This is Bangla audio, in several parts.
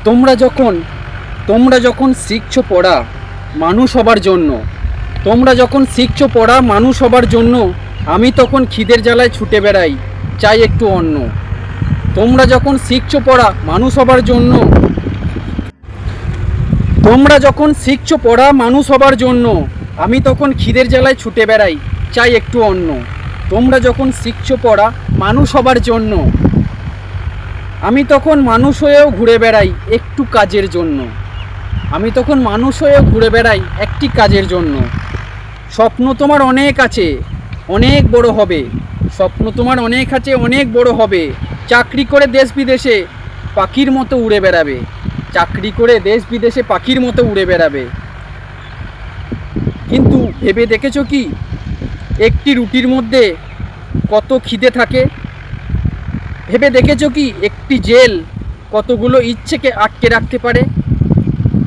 তোমরা যখন শিখছো পড়া মানুষ হবার জন্য, আমি তখন খিদের জ্বালায় ছুটে বেড়াই, চাই একটু অন্ন। তোমরা যখন শিখছো পড়া মানুষ হবার জন্য, আমি তখন খিদের জ্বালায় ছুটে বেড়াই, চাই একটু অন্ন। তোমরা যখন শিখছো পড়া মানুষ হবার জন্য, আমি তখন মানুষ হয়েও ঘুরে বেড়াই একটু কাজের জন্য। একটি কাজের জন্য। স্বপ্ন তোমার অনেক আছে, অনেক বড় হবে। চাকরি করে দেশ বিদেশে পাখির মতো উড়ে বেড়াবে। কিন্তু ভেবে দেখেছো কি একটি রুটির মধ্যে কত খিদে থাকে? ভেবে দেখেছো কি একটি জেল কতগুলো ইচ্ছেকে আটকে রাখতে পারে?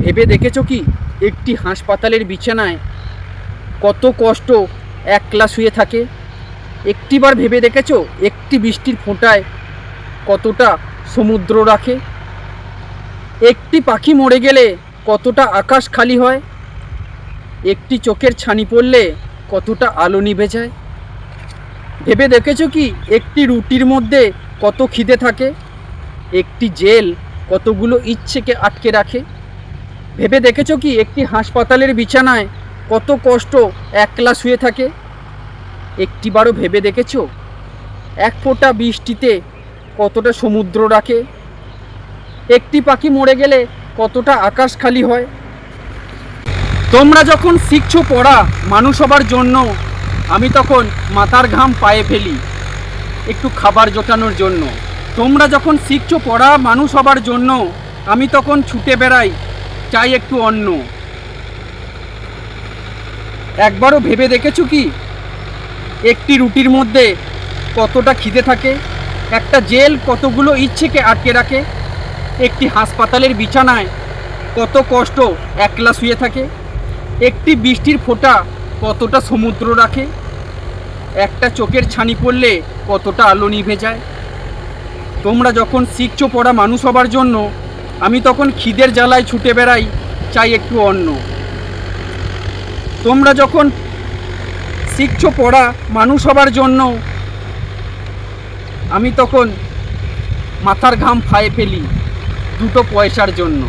ভেবে দেখেছো কি একটি হাসপাতালের বিছানায় কত কষ্ট একলা শুয়ে থাকে? একটিবার ভেবে দেখেছো একটি বৃষ্টির ফোঁটায় কতটা সমুদ্র রাখে? একটি পাখি মরে গেলে কতটা আকাশ খালি হয়? একটি চোখের ছানি পড়লে কতটা আলো নিভে যায়? ভেবে দেখেছো কি একটি রুটির মধ্যে কত খিদে থাকে? একটি জেল কতগুলো ইচ্ছেকে আটকে রাখে? ভেবে দেখেছো কি একটি হাসপাতালের বিছানায় কত কষ্ট একলা শুয়ে থাকে? একটিবারও ভেবে দেখেছো এক ফোঁটা বৃষ্টিতে কতটা সমুদ্র রাখে? একটি পাখি মরে গেলে কতটা আকাশ খালি হয়? তোমরা যখন শিখছো পড়া মানুষ হবার জন্য, আমি তখন মাথার ঘাম পায়ে ফেলি একটু খাবার জোটানোর জন্য। তোমরা যখন শিখছো পড়া মানুষ হবার জন্য, আমি তখন ছুটে বেড়াই, চাই একটু অন্ন। একবারও ভেবে দেখেছো কি একটি রুটির মধ্যে কতটা খিদে থাকে? একটা জেল কতগুলো ইচ্ছেকে আটকে রাখে? একটি হাসপাতালের বিছানায় কত কষ্ট একলা শুয়ে থাকে? একটি বৃষ্টির ফোঁটা কতটা সমুদ্র রাখে? একটা চোখের ছানি পড়লে কতটা আলো নিভে যায়? তোমরা যখন শিখছো পড়া মানুষ হবার জন্য, আমি তখন খিদের জ্বালায় ছুটে বেড়াই, চাই একটু অন্ন। তোমরা যখন শিখছো পড়া মানুষ হবার জন্য, আমি তখন মাথার ঘাম পায়ে ফেলি দুটো পয়সার জন্য।